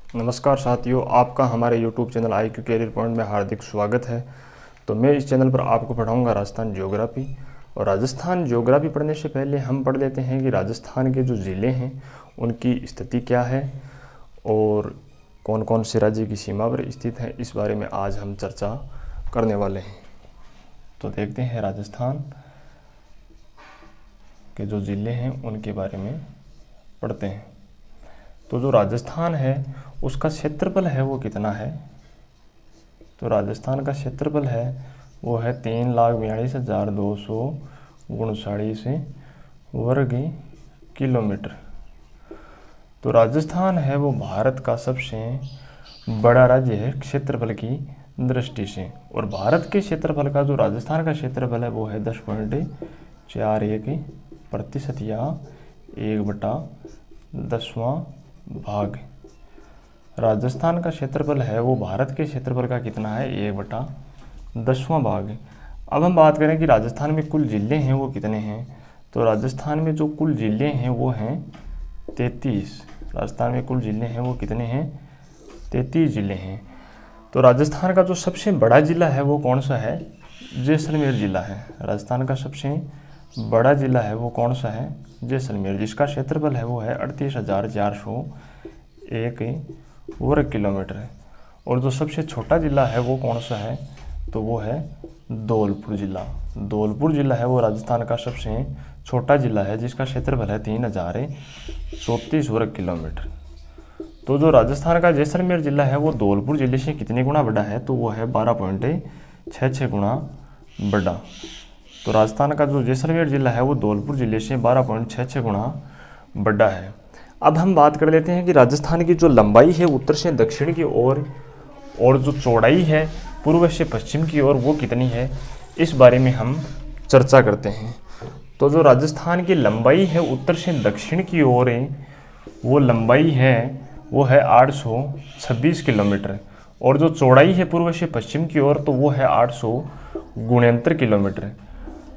नमस्कार साथियों, आपका हमारे YouTube channel IQ career point में हार्दिक स्वागत है। तो मैं इस चैनल पर आपको पढ़ाऊंगा राजस्थान ज्योग्राफी। और राजस्थान ज्योग्राफी पढ़ने से पहले हम पढ़ लेते हैं कि राजस्थान के जो ज़िले हैं उनकी स्थिति क्या है और कौन कौन से राज्य की सीमा पर स्थित है। इस बारे में आज हम चर्चा करने वाले हैं। तो देखते हैं राजस्थान के जो ज़िले हैं उनके बारे में पढ़ते हैं। तो जो राजस्थान है उसका क्षेत्रफल है वो कितना है। तो राजस्थान का क्षेत्रफल है वो है 3,42,239 वर्ग किलोमीटर। तो राजस्थान है वो भारत का सबसे बड़ा राज्य है क्षेत्रफल की दृष्टि से। और भारत के क्षेत्रफल का जो राजस्थान का क्षेत्रफल है वो है 10.41% या 1/10वां भाग। राजस्थान का क्षेत्रफल है वो भारत के क्षेत्रफल का कितना है, 1/10वां भाग। अब हम बात करें कि राजस्थान में कुल जिले हैं वो कितने हैं। तो राजस्थान में जो कुल जिले हैं वो हैं 33। राजस्थान में कुल जिले हैं वो कितने हैं, 33 जिले हैं। तो राजस्थान का जो सबसे बड़ा जिला है वो कौन सा है, जैसलमेर जिला है। राजस्थान का सबसे बड़ा जिला है वो कौन सा है, जैसलमेर, जिसका क्षेत्रफल है वो है 38,401 वर्ग किलोमीटर है। और जो सबसे छोटा जिला है वो कौन सा है, तो वो है धौलपुर जिला। धौलपुर जिला है वो राजस्थान का सबसे छोटा जिला है जिसका क्षेत्रफल है 3,034 वर्ग किलोमीटर। तो जो राजस्थान का जैसलमेर जिला है वो धौलपुर जिले से कितने गुना बड़ा है, तो वो है 12.66 गुना बड़ा। तो राजस्थान का जो जैसलमेर जिला है वो धौलपुर जिले से 12.66 गुना बड़ा है। अब हम बात कर लेते हैं कि राजस्थान की जो लंबाई है उत्तर से दक्षिण की ओर और जो चौड़ाई है पूर्व से पश्चिम की ओर वो कितनी है, इस बारे में हम चर्चा करते हैं। तो जो राजस्थान की लंबाई है उत्तर से दक्षिण की ओर वो लंबाई है वो है 826 किलोमीटर। और जो चौड़ाई है पूर्व से पश्चिम की ओर तो वो है 869 किलोमीटर।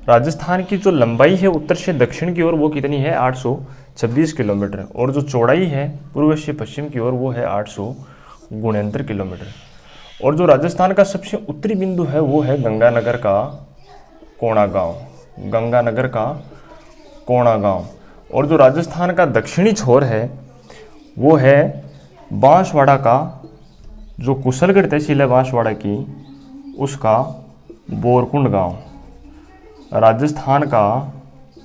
राजस्थान की जो लंबाई है उत्तर से दक्षिण की ओर वो कितनी है, 826 किलोमीटर। और जो चौड़ाई है पूर्व से पश्चिम की ओर वो है 869 किलोमीटर। और जो राजस्थान का सबसे उत्तरी बिंदु है वो है गंगानगर का कोणा गांव। गंगानगर का कोणा गांव। और जो राजस्थान का दक्षिणी छोर है वो है बांसवाड़ा का, जो कुशलगढ़ तहसील है बांसवाड़ा की, उसका बोरकुंड गांव। राजस्थान का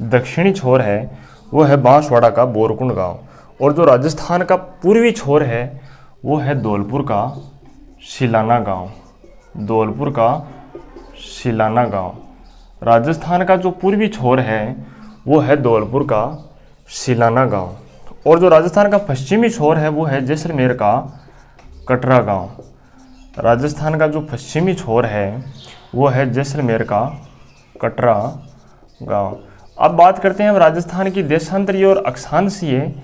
दक्षिणी छोर है वो है बांसवाड़ा का बोरकुंड गांव। और जो राजस्थान का पूर्वी छोर है वो है धौलपुर का सिलाना गांव। धौलपुर का सिलाना गांव। राजस्थान का जो पूर्वी छोर है वो है धौलपुर का सिलाना गांव। और जो राजस्थान का पश्चिमी छोर है वो है जैसलमेर का कटरा गांव। राजस्थान का जो पश्चिमी छोर है वो है जैसलमेर का कटरा गांव। अब बात करते हैं राजस्थान की देशांतरीय और अक्षांशीय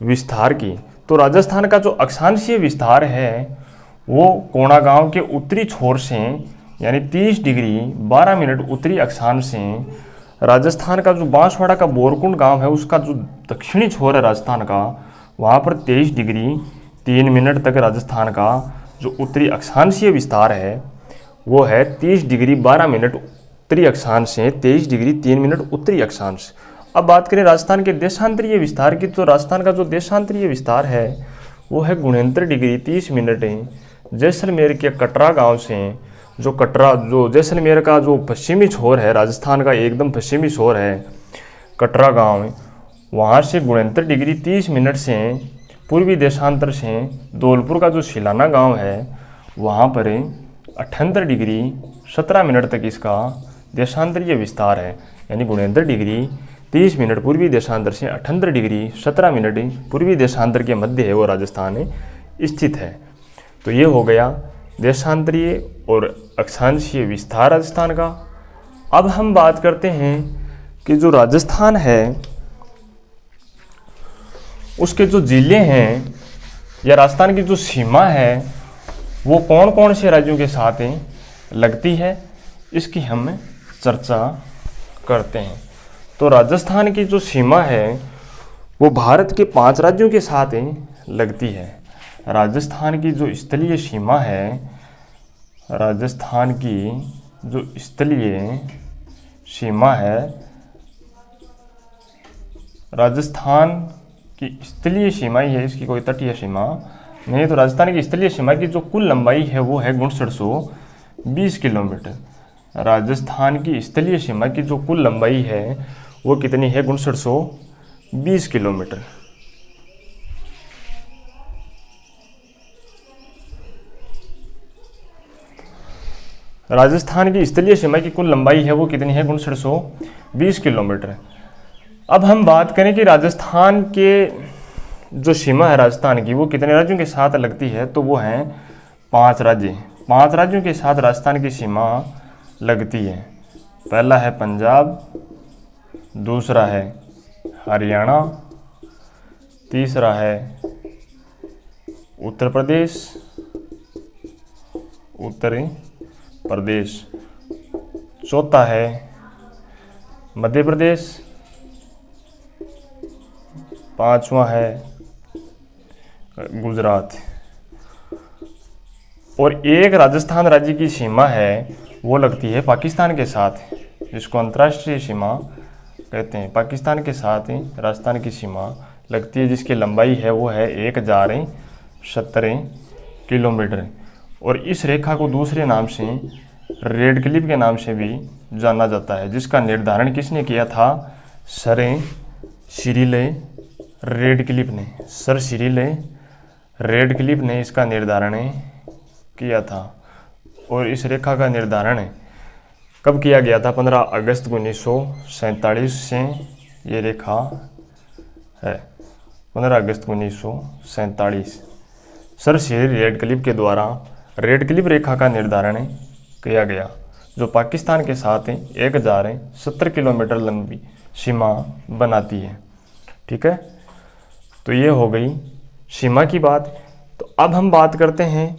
विस्तार की। तो राजस्थान का जो अक्षांशीय विस्तार है वो कोणा गांव के उत्तरी छोर से यानी 30 डिग्री 12 मिनट उत्तरी अक्षांश से राजस्थान का जो बांसवाड़ा का बोरकुंड गांव है उसका जो दक्षिणी छोर है राजस्थान का, वहाँ पर 23 डिग्री 3 मिनट तक राजस्थान का जो उत्तरी अक्षांशीय विस्तार है वो है 30 डिग्री 12 मिनट उत्तरी अक्षांश से 23 डिग्री 3 मिनट उत्तरी अक्षांश। अब बात करें राजस्थान के देशांतरीय विस्तार की। तो राजस्थान का जो देशांतरीय विस्तार है वो है 69 डिग्री 30 मिनट जैसलमेर के कटरा गांव से, जो जैसलमेर का जो पश्चिमी छोर है, राजस्थान का एकदम पश्चिमी छोर है कटरा गांव, वहाँ से 69 डिग्री 30 मिनट से पूर्वी देशांतर से धौलपुर का जो सिलाना गांव है वहाँ पर 78 डिग्री 17 मिनट तक इसका देशांतरीय विस्तार है। यानी 69 डिग्री 30 मिनट पूर्वी देशांतर से 78 डिग्री 17 मिनट पूर्वी देशांतर के मध्य है वो राजस्थान स्थित है। तो ये हो गया देशांतरीय और अक्षांशीय विस्तार राजस्थान का। अब हम बात करते हैं कि जो राजस्थान है उसके जो जिले हैं या राजस्थान की जो सीमा है वो कौन कौन से राज्यों के साथ लगती है, इसकी हम चर्चा करते हैं। तो राजस्थान की जो सीमा है वो भारत के 5 राज्यों के साथ लगती है। राजस्थान की जो स्थलीय सीमा है, राजस्थान की जो स्थलीय सीमा है, राजस्थान की स्थलीय सीमा ही है, इसकी कोई तटीय सीमा नहीं। तो राजस्थान की स्थलीय सीमा की जो कुल लंबाई है वो है 6920 किलोमीटर। राजस्थान की स्थलीय सीमा की जो कुल लंबाई है वो कितनी है? 6920 किलोमीटर। राजस्थान की स्थलीय सीमा की कुल लंबाई है वो कितनी है? 6920 किलोमीटर। अब हम बात करें कि राजस्थान के जो सीमा है राजस्थान की वो कितने राज्यों के साथ लगती है, तो वो हैं 5 राज्य। 5 राज्यों के साथ राजस्थान की सीमा लगती है। पहला है पंजाब, दूसरा है हरियाणा, तीसरा है उत्तर प्रदेश, उत्तरी प्रदेश, चौथा है मध्य प्रदेश, पांचवा है गुजरात, और एक राजस्थान राज्य की सीमा है वो लगती है पाकिस्तान के साथ, जिसको अंतर्राष्ट्रीय सीमा कहते हैं। पाकिस्तान के साथ ही राजस्थान की सीमा लगती है, जिसकी लंबाई है वो है 1070 किलोमीटर। और इस रेखा को दूसरे नाम से रेड क्लिप के नाम से भी जाना जाता है, जिसका निर्धारण किसने किया था? सर सिरिल रेडक्लिफ ने। सर सिरिल रेडक्लिफ ने इसका निर्धारण किया था। और इस रेखा का निर्धारण कब किया गया था? 15 अगस्त 1947 से ये रेखा है, 15 अगस्त 1947 सर सिरिल रेडक्लिफ के द्वारा रेडक्लिफ रेखा का निर्धारण किया गया, जो पाकिस्तान के साथ 1070 किलोमीटर लंबी सीमा बनाती है। ठीक है, तो ये हो गई सीमा की बात। तो अब हम बात करते हैं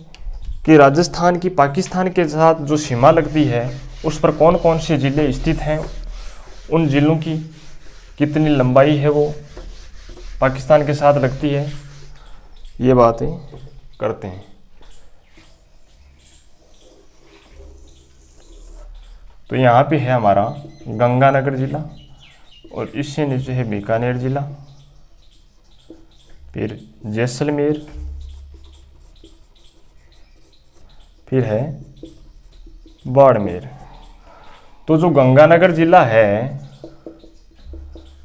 कि राजस्थान की पाकिस्तान के साथ जो सीमा लगती है उस पर कौन कौन से ज़िले स्थित हैं, उन ज़िलों की कितनी लंबाई है वो पाकिस्तान के साथ लगती है, ये बातें करते हैं। तो यहाँ पे है हमारा गंगानगर ज़िला, और इससे नीचे है बीकानेर ज़िला, फिर जैसलमेर, फिर है बाड़मेर। तो जो गंगानगर ज़िला है,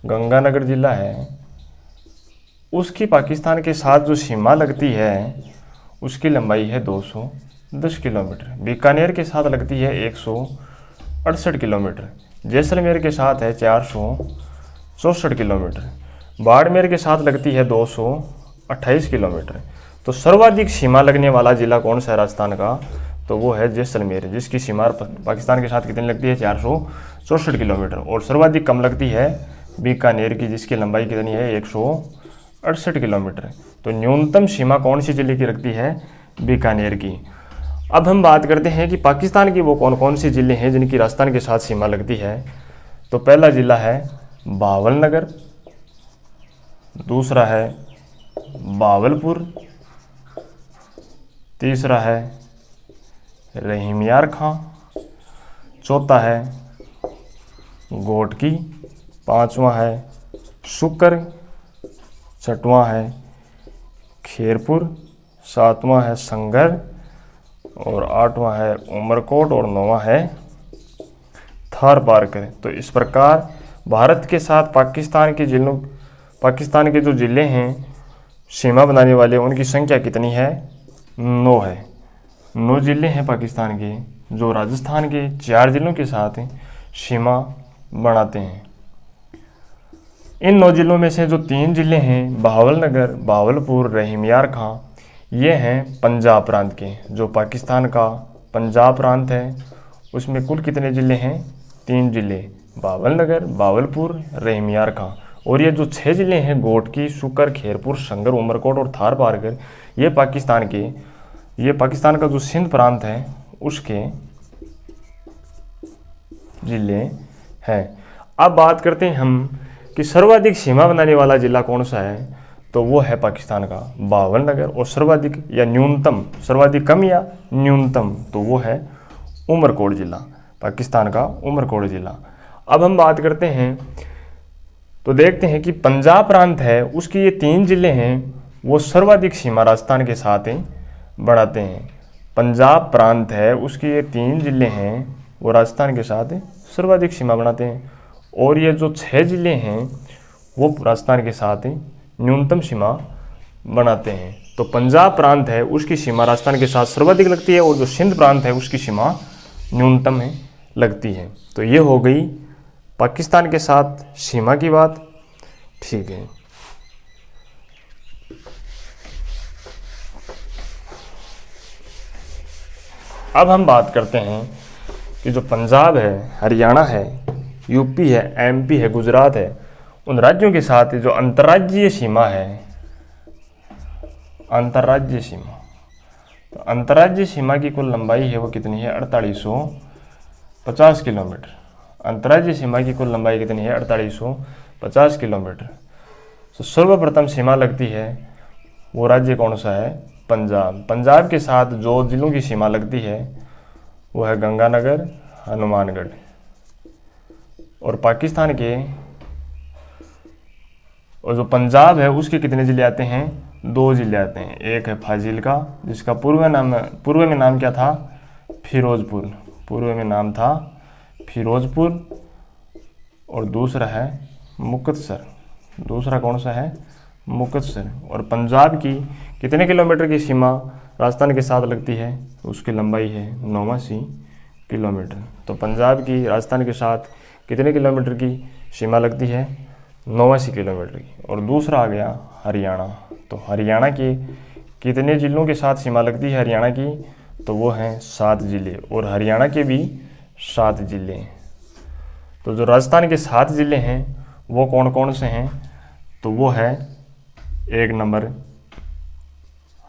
गंगानगर ज़िला है, उसकी पाकिस्तान के साथ जो सीमा लगती है उसकी लंबाई है 210 किलोमीटर। बीकानेर के साथ लगती है 168 किलोमीटर। जैसलमेर के साथ है 464 किलोमीटर। बाड़मेर के साथ लगती है 228 किलोमीटर। तो सर्वाधिक सीमा लगने वाला ज़िला कौन सा है राजस्थान का? तो वो है जैसलमेर, जिसकी सीमा पाकिस्तान के साथ कितनी लगती है? 464 किलोमीटर। और सर्वाधिक कम लगती है बीकानेर की, जिसकी लंबाई कितनी है? 168 किलोमीटर। तो न्यूनतम सीमा कौन सी ज़िले की रखती है? बीकानेर की। अब हम बात करते हैं कि पाकिस्तान की वो कौन कौन से ज़िले हैं जिनकी राजस्थान के साथ सीमा लगती है। तो पहला ज़िला है भावलनगर, दूसरा है बावलपुर, तीसरा है रहीमयार खां, चौथा है घोटकी, पांचवा है शुक्र, छठवां है खेरपुर, सातवां है संगर, और आठवां है उमरकोट, और नौवां है थारपारकर। तो इस प्रकार भारत के साथ पाकिस्तान के जो ज़िले हैं सीमा बनाने वाले, उनकी संख्या कितनी है? 9 है। 9 ज़िले हैं पाकिस्तान के जो राजस्थान के 4 ज़िलों के साथ सीमा बनाते हैं। इन 9 ज़िलों में से जो 3 ज़िले हैं भावलनगर, बावलपुर, रहीमयार खां, ये हैं पंजाब प्रांत के। जो पाकिस्तान का पंजाब प्रांत है उसमें कुल कितने ज़िले हैं? 3 ज़िले, बावलनगर, बावलपुर, रहीमयार खां। और ये जो 6 ज़िले हैं घोटकी, शुक्र, खेरपुर, संगर, उमरकोट और थारपारकर, ये पाकिस्तान का जो सिंध प्रांत है उसके ज़िले हैं। अब बात करते हैं हम कि सर्वाधिक सीमा बनाने वाला ज़िला कौन सा है। तो तो वो है पाकिस्तान का 52 नगर, और सर्वाधिक या न्यूनतम, सर्वाधिक कम या न्यूनतम, तो वो है उमरकोट ज़िला, पाकिस्तान का उमरकोट ज़िला। अब हम बात करते हैं तो देखते हैं कि पंजाब प्रांत है, उसकी ये 3 ज़िले हैं, वो सर्वाधिक सीमा राजस्थान के साथ बढ़ाते हैं। पंजाब प्रांत है, उसके ये 3 ज़िले हैं, वो राजस्थान के साथ सर्वाधिक सीमा बनाते हैं, और ये जो 6 ज़िले हैं वो राजस्थान के साथ न्यूनतम सीमा बनाते हैं। तो पंजाब प्रांत है, उसकी सीमा राजस्थान के साथ सर्वाधिक लगती है, और जो सिंध प्रांत है उसकी सीमा न्यूनतम लगती है। तो ये हो गई पाकिस्तान के साथ सीमा की बात। ठीक है, अब हम बात करते हैं कि जो पंजाब है, हरियाणा है, यूपी है, एमपी है, गुजरात है, उन राज्यों के साथ जो अंतर्राज्यीय सीमा है, अंतर्राज्यीय सीमा, तो अंतर्राज्यीय सीमा की कुल लंबाई है वो कितनी है? 4850 किलोमीटर। अंतर्राज्यीय सीमा की कुल लंबाई कितनी है? 4850 किलोमीटर। तो सर्वप्रथम सीमा लगती है, वो राज्य कौन सा है? पंजाब। पंजाब के साथ जो जिलों की सीमा लगती है वो है गंगानगर, हनुमानगढ़। और पाकिस्तान के, और जो पंजाब है उसके कितने ज़िले आते हैं? 2 ज़िले आते हैं। एक है फाजिल्का, जिसका पूर्व में नाम क्या था? फिरोजपुर। पूर्व में नाम था फिरोजपुर। और दूसरा है मुक्तसर। दूसरा कौन सा है? मुक्तसर। और पंजाब की कितने किलोमीटर की सीमा राजस्थान के साथ लगती है? उसकी लंबाई है 89 किलोमीटर। तो पंजाब की राजस्थान के साथ कितने किलोमीटर की सीमा लगती है? 89 किलोमीटर की। और दूसरा आ गया हरियाणा। तो हरियाणा के कितने ज़िलों के साथ सीमा लगती है हरियाणा की? तो वो हैं 7 ज़िले। और हरियाणा के भी 7 ज़िले। तो जो राजस्थान के 7 ज़िले हैं वो कौन कौन से हैं? तो वो है 1 नंबर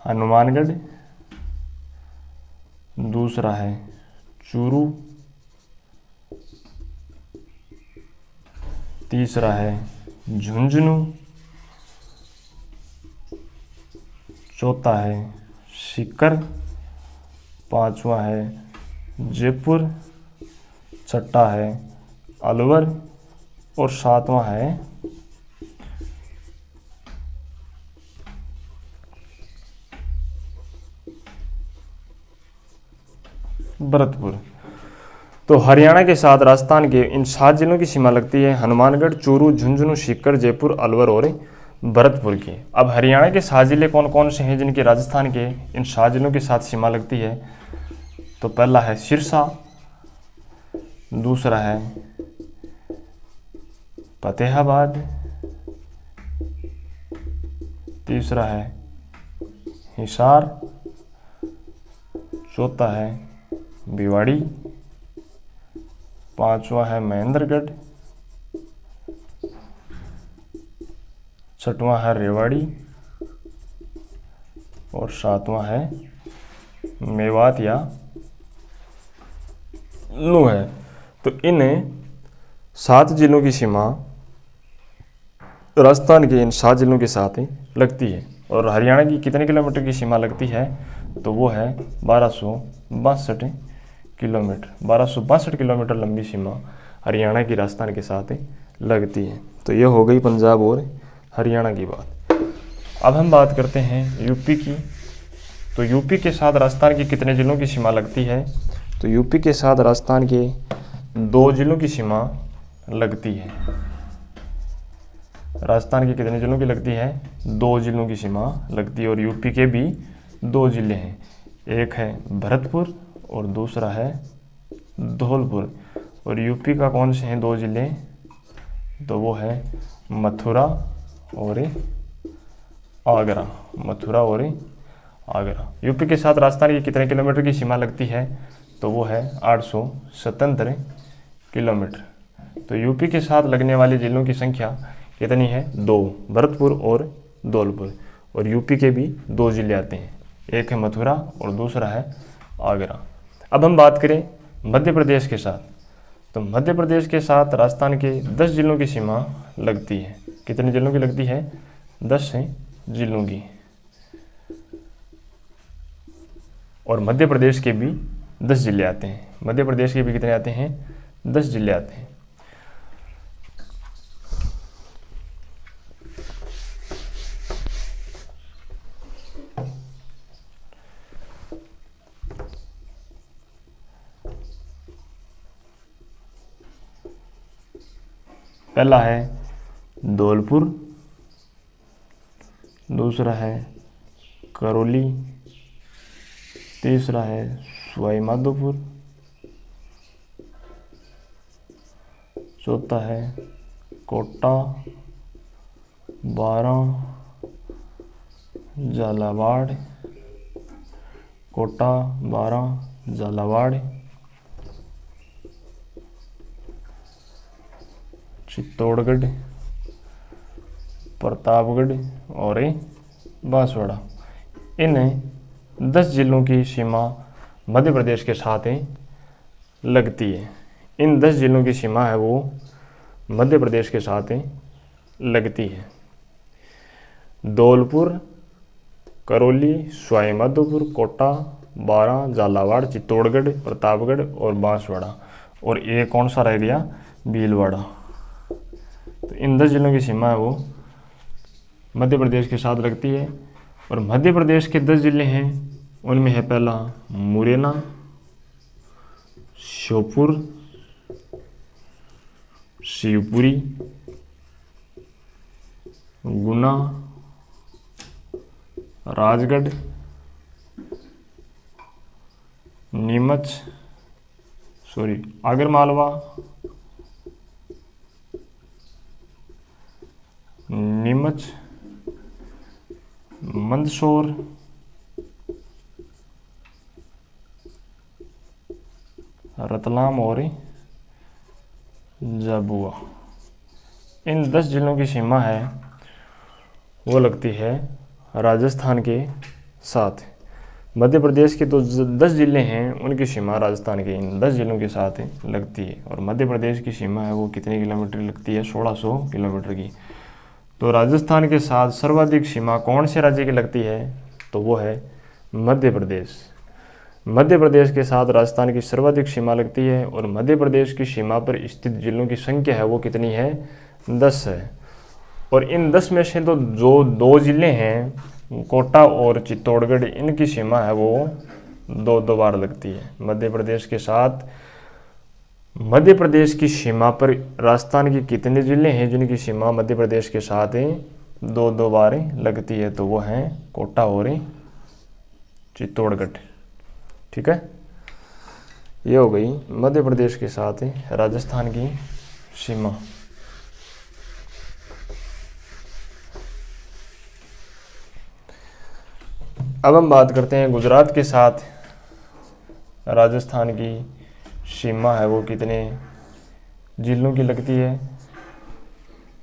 हनुमानगढ़, दूसरा है चूरू, तीसरा है झुंझुनू, चौथा है सीकर, पांचवा है जयपुर, छठा है अलवर, और सातवां है भरतपुर। तो हरियाणा के साथ राजस्थान के इन 7 जिलों की सीमा लगती है हनुमानगढ़, चूरू, झुंझुनू, सीकर, जयपुर, अलवर और भरतपुर की। अब हरियाणा के 7 जिले कौन कौन से हैं जिनकी राजस्थान के इन 7 जिलों के साथ सीमा लगती है? तो पहला है सिरसा, दूसरा है फतेहाबाद, तीसरा है हिसार, चौथा है भिवाड़ी, पांचवा है महेंद्रगढ़, छठवां है रेवाड़ी, और सातवां है मेवात या नूह है। तो इन 7 जिलों की सीमा राजस्थान के इन 7 जिलों के साथ लगती है। और हरियाणा की कितने किलोमीटर की सीमा लगती है? तो वो है 1262 किलोमीटर। 1262 किलोमीटर लंबी सीमा हरियाणा की राजस्थान के साथ लगती है। तो ये हो गई पंजाब और हरियाणा की बात। अब हम बात करते हैं यूपी की। तो यूपी के साथ राजस्थान की कितने ज़िलों की सीमा लगती है? तो यूपी के साथ राजस्थान के 2 जिलों की सीमा लगती है। राजस्थान के कितने जिलों की लगती है? 2 जिलों की सीमा लगती है। और यूपी के भी 2 जिले हैं, एक है भरतपुर और दूसरा है धौलपुर। और यूपी का कौन से हैं 2 जिले? तो वो है मथुरा और आगरा। मथुरा और आगरा। यूपी के साथ राजस्थान की कितने किलोमीटर की सीमा लगती है? तो वो है 877 किलोमीटर। तो यूपी के साथ लगने वाले जिलों की संख्या कितनी है? 2, भरतपुर और धौलपुर। और यूपी के भी 2 जिले आते हैं, एक है मथुरा और दूसरा है आगरा। अब हम बात करें मध्य प्रदेश के साथ। तो मध्य प्रदेश के साथ राजस्थान के 10 जिलों की सीमा लगती है। कितने जिलों की लगती है? 10 से जिलों की, और मध्य प्रदेश के भी 10 जिले आते हैं। मध्य प्रदेश के भी कितने आते हैं? 10 जिले आते हैं। पहला है धौलपुर, दूसरा है करौली, तीसरा है सवाई माधोपुर, चौथा है कोटा, 12 झालावाड़, कोटा, 12 झालावाड़, चित्तौड़गढ़, प्रतापगढ़ और बांसवाड़ा। इन 10 जिलों की सीमा मध्य प्रदेश के साथ लगती है। इन 10 जिलों की सीमा है वो मध्य प्रदेश के साथ लगती है। धौलपुर, करौली, सवाई माधोपुर, कोटा, 12 झालावाड़, चित्तौड़गढ़, प्रतापगढ़ और बांसवाड़ा, और ये कौन सा रह गया? भीलवाड़ा। तो इन 10 जिलों की सीमा है वो मध्य प्रदेश के साथ लगती है। और मध्य प्रदेश के 10 जिले हैं, उनमें है पहला मुरैना, श्योपुर, शिवपुरी, गुना, राजगढ़, आगरमालवा, नीमच, मंदसौर, रतलाम और झाबुआ। इन 10 जिलों की सीमा है वो लगती है राजस्थान के साथ। मध्य प्रदेश के तो 10 जिले हैं, उनकी सीमा राजस्थान के इन 10 जिलों के साथ लगती है। और मध्य प्रदेश की सीमा है वो कितने किलोमीटर लगती है? 1600 किलोमीटर की। तो राजस्थान के साथ सर्वाधिक सीमा कौन से राज्य की लगती है? तो वो है मध्य प्रदेश। मध्य प्रदेश के साथ राजस्थान की सर्वाधिक सीमा लगती है। और मध्य प्रदेश की सीमा पर स्थित जिलों की संख्या है वो कितनी है? 10 है। और इन 10 में से तो जो 2 जिले हैं, कोटा और चित्तौड़गढ़, इनकी सीमा है वो 2 बार लगती है। मध्य प्रदेश के साथ मध्य प्रदेश की सीमा पर राजस्थान के कितने जिले हैं जिनकी सीमा मध्य प्रदेश के साथ 2 बार लगती है? तो वो हैं कोटा और चित्तौड़गढ़। ठीक है, ये हो गई मध्य प्रदेश के साथ राजस्थान की सीमा। अब हम बात करते हैं गुजरात के साथ राजस्थान की सीमा है वो कितने जिलों की लगती है?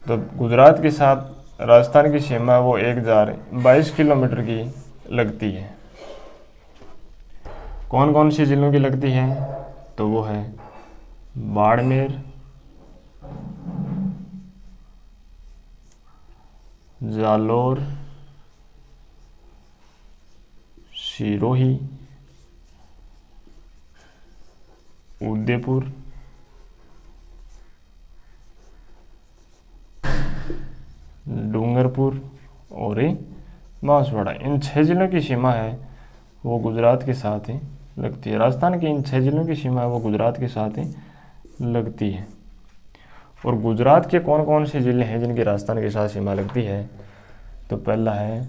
तो गुजरात के साथ राजस्थान की सीमा है वो 1022 किलोमीटर की लगती है। कौन कौन से जिलों की लगती है? तो वो है बाड़मेर, जालोर, सिरोही, उदयपुर, डूंगरपुर और बांसवाड़ा। इन 6 जिलों की सीमा है वो गुजरात के साथ लगती है। राजस्थान की इन 6 जिलों की सीमा है वो गुजरात के साथ लगती है। और गुजरात के कौन कौन से जिले हैं जिनकी राजस्थान के साथ सीमा लगती है? तो पहला है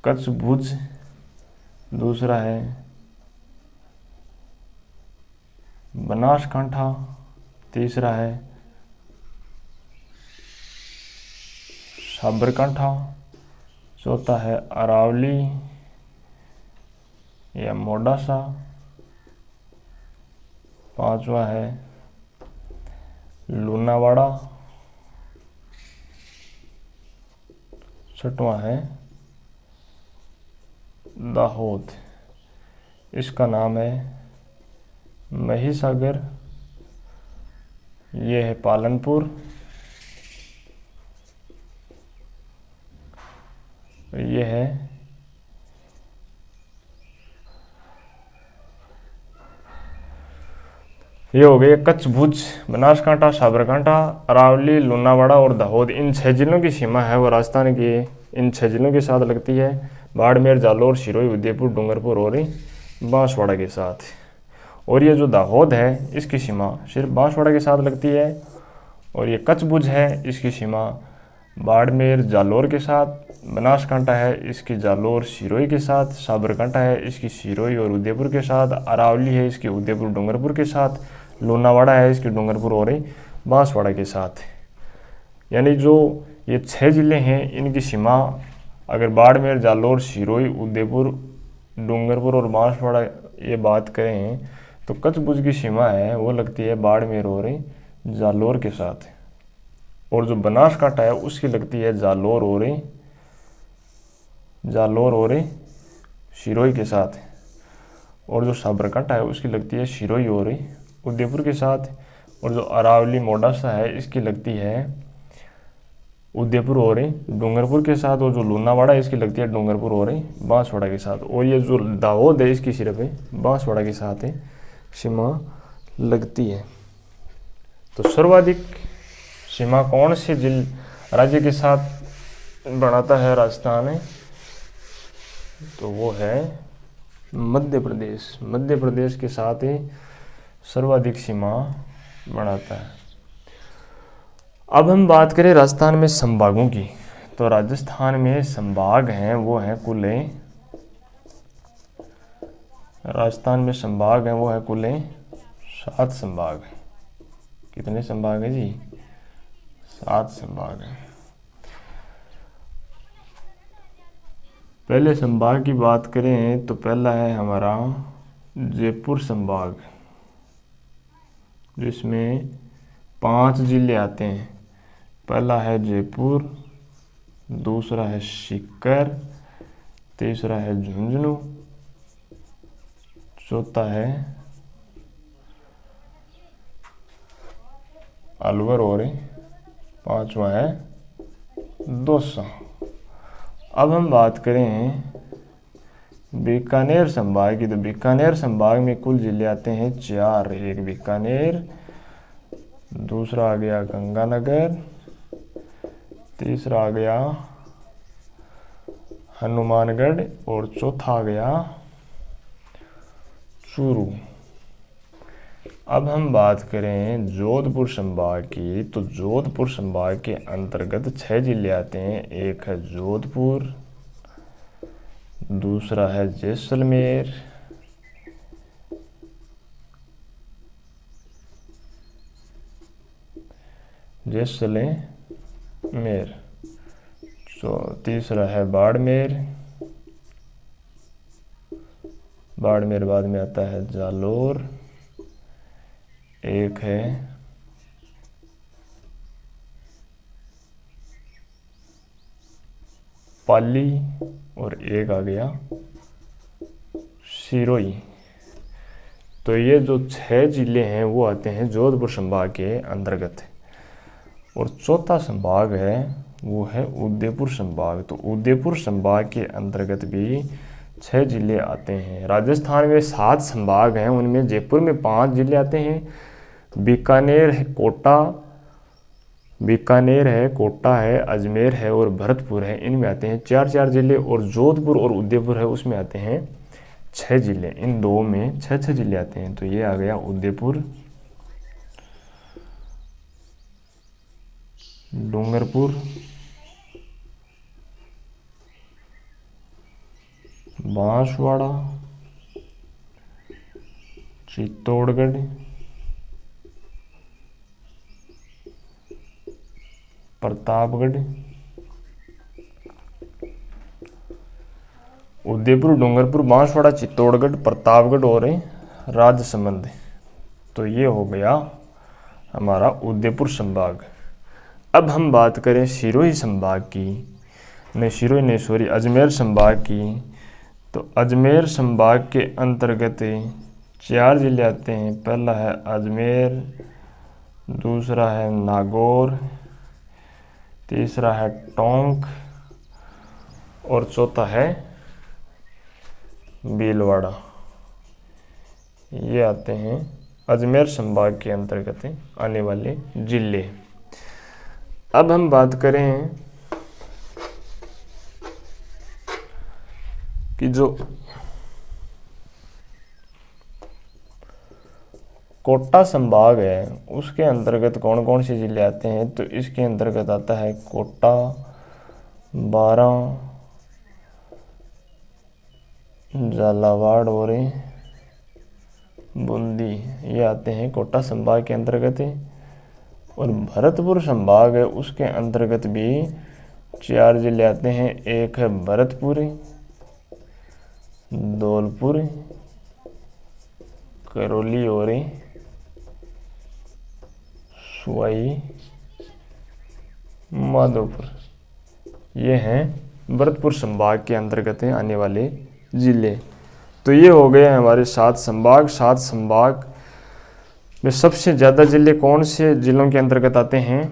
कच्छ भुज, दूसरा है बनासकांठा, तीसरा है साबरकांठा, चौथा है अरावली या मोडासा, पांचवा है लूनावाड़ा, छठवां है दाहोद। इसका नाम है महिसागर, ये है पालनपुर, ये है ये हो गए कच्छ, भुज, बनासकांठा, साबरकांठा, अरावली, लूनावाड़ा और दाहोद। इन 6 जिलों की सीमा है वो राजस्थान के इन 6 जिलों के साथ लगती है। बाड़मेर, जालोर, सिरोही, उदयपुर, डूंगरपुर और बांसवाड़ा के साथ। और ये जो दाहोद है इसकी सीमा सिर्फ बांसवाड़ा के साथ लगती है। और ये कच्छ, भुज है इसकी सीमा बाड़मेर, जालोर के साथ। बनासकांठा है इसकी जालोर, सिरोही के साथ। साबरकांठा है इसकी सिरोही और उदयपुर के साथ। अरावली है इसकी उदयपुर, डूंगरपुर के साथ। लूनावाड़ा है इसकी डूंगरपुर और बांसवाड़ा के साथ। यानी जो ये 6 जिले हैं इनकी सीमा अगर बाड़मेर, जालोर, सिरोही, उदयपुर, डूंगरपुर और बांसवाड़ा ये बात करें तो कच्छ, भुज की सीमा है वो लगती है बाड़मेर और जालोर के साथ। और जो बनासकांठा है उसकी लगती है जालोर और सिरोही के साथ। और जो साबरकांठा है उसकी लगती है सिरोही और उदयपुर के साथ। और जो अरावली, मोडासा है इसकी लगती है उदयपुर और डूंगरपुर के साथ। और जो लूनावाड़ा है इसकी लगती है डूंगरपुर और बांसवाड़ा के साथ। और ये जो दाहोद है इसकी सिर्फ बांसवाड़ा के साथ सीमा लगती है। तो सर्वाधिक सीमा कौन से राज्य के साथ बनाता है राजस्थान? तो वो है मध्य प्रदेश। मध्य प्रदेश के साथ ही सर्वाधिक सीमा बनाता है। अब हम बात करें राजस्थान में संभागों की, तो राजस्थान में संभाग हैं वो हैं कुल राजस्थान में संभाग हैं वो है कुल 7 संभाग। कितने संभाग है जी? 7 संभाग हैं। पहले संभाग की बात करें तो पहला है हमारा जयपुर संभाग, जिसमें 5 जिले आते हैं। पहला है जयपुर, दूसरा है सीकर, तीसरा है झुंझुनू, चौथा है अलवर और 5वां है दौसा। अब हम बात करें बीकानेर संभाग की, तो बीकानेर संभाग में कुल जिले आते हैं 4। एक बीकानेर, दूसरा आ गया गंगानगर, तीसरा आ गया हनुमानगढ़ और चौथा आ गया चूरू। अब हम बात करें जोधपुर संभाग की, तो जोधपुर संभाग के अंतर्गत 6 जिले आते हैं। एक है जोधपुर, दूसरा है जैसलमेर, तीसरा है बाड़मेर, बाड़मेर बाद में आता है जालोर, एक है पाली और एक आ गया सिरोही। तो ये जो 6 जिले हैं वो आते हैं जोधपुर संभाग के अंतर्गत। और चौथा संभाग है वो है उदयपुर संभाग। तो उदयपुर संभाग के अंतर्गत भी 6 जिले आते हैं। राजस्थान में 7 संभाग हैं, उनमें जयपुर में 5 जिले आते हैं। बीकानेर है, कोटा है, अजमेर है और भरतपुर है, इनमें आते हैं 4 जिले। और जोधपुर और उदयपुर है उसमें आते हैं 6 जिले। इन दो में 6 जिले आते हैं। तो ये आ गया उदयपुर, डूंगरपुर, बांसवाड़ा, चित्तौड़गढ़, प्रतापगढ़, उदयपुर, डूंगरपुर, बांसवाड़ा, चित्तौड़गढ़, प्रतापगढ़ और राजसमंद। तो ये हो गया हमारा उदयपुर संभाग। अब हम बात करें सिरोही संभाग की, अजमेर संभाग की। तो अजमेर संभाग के अंतर्गत 4 जिले आते हैं। पहला है अजमेर, दूसरा है नागौर, तीसरा है टोंक और चौथा है भीलवाड़ा। ये आते हैं अजमेर संभाग के अंतर्गत आने वाले जिले। अब हम बात करें कि जो कोटा संभाग है उसके अंतर्गत कौन कौन से जिले आते हैं, तो इसके अंतर्गत आता है कोटा, बारां, झालावाड़ और बूंदी। ये आते हैं कोटा संभाग के अंतर्गत। और भरतपुर संभाग है उसके अंतर्गत भी 4 जिले आते हैं। एक है भरतपुर, धौलपुर, करौली और सवाई माधोपुर। ये हैं भरतपुर संभाग के अंतर्गत आने वाले जिले। तो ये हो गए हमारे 7 संभाग। 7 संभाग में सबसे ज़्यादा जिले कौन से जिलों के अंतर्गत आते हैं,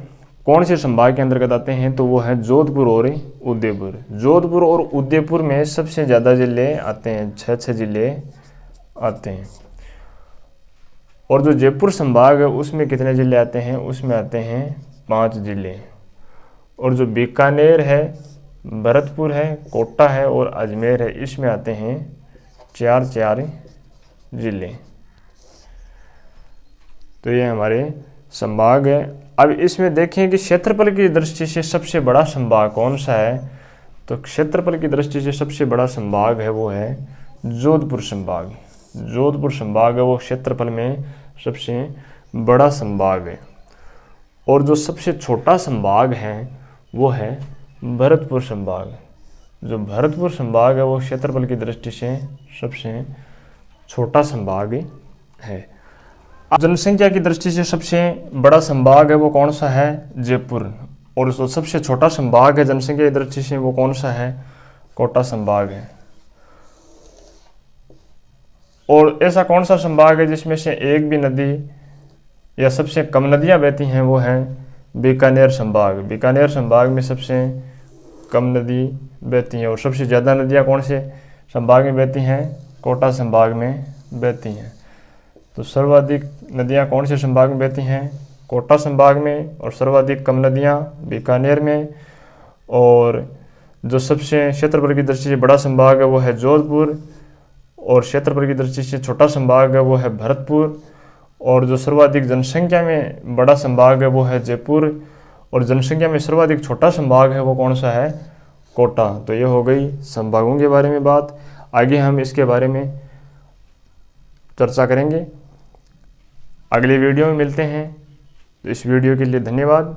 कौन से संभाग के अंतर्गत आते हैं, तो वो है जोधपुर और उदयपुर। जोधपुर और उदयपुर में सबसे ज़्यादा जिले आते हैं, 6 जिले आते हैं। और जो जयपुर संभाग है उसमें कितने जिले आते हैं, उसमें आते हैं 5 जिले। और जो बीकानेर है, भरतपुर है, कोटा है और अजमेर है, इसमें आते हैं 4 जिले। तो ये हमारे संभाग है। अब इसमें देखें कि क्षेत्रफल की दृष्टि से सबसे बड़ा संभाग कौन सा है, तो क्षेत्रफल की दृष्टि से सबसे बड़ा संभाग है वो है जोधपुर संभाग। जोधपुर संभाग है वो क्षेत्रफल में सबसे बड़ा संभाग है। और जो सबसे छोटा संभाग है वो है भरतपुर संभाग। जो भरतपुर संभाग है वो क्षेत्रफल की दृष्टि से सबसे छोटा संभाग है। अब जनसंख्या की दृष्टि से सबसे बड़ा संभाग है वो कौन सा है, जयपुर। और जो सबसे छोटा संभाग है जनसंख्या की दृष्टि से वो कौन सा है, कोटा संभाग है। और ऐसा कौन सा संभाग है जिसमें से एक भी नदी या सबसे कम नदियां बहती हैं, वो है बीकानेर संभाग। बीकानेर संभाग में सबसे कम नदी बहती हैं। और सबसे ज़्यादा नदियां कौन से संभाग में बहती हैं, कोटा संभाग में बहती हैं। तो सर्वाधिक नदियां कौन से संभाग में बहती हैं, कोटा संभाग में। और सर्वाधिक कम नदियां बीकानेर में। और जो सबसे क्षेत्रफल की दृष्टि से बड़ा संभाग है वो है जोधपुर। और क्षेत्रफल की दृष्टि से छोटा संभाग है वो है भरतपुर। और जो सर्वाधिक जनसंख्या में बड़ा संभाग है वो है जयपुर। और जनसंख्या में सर्वाधिक छोटा संभाग है वो कौन सा है, कोटा। तो ये हो गई संभागों के बारे में बात। आगे हम इसके बारे में चर्चा करेंगे। अगले वीडियो में मिलते हैं। तो इस वीडियो के लिए धन्यवाद।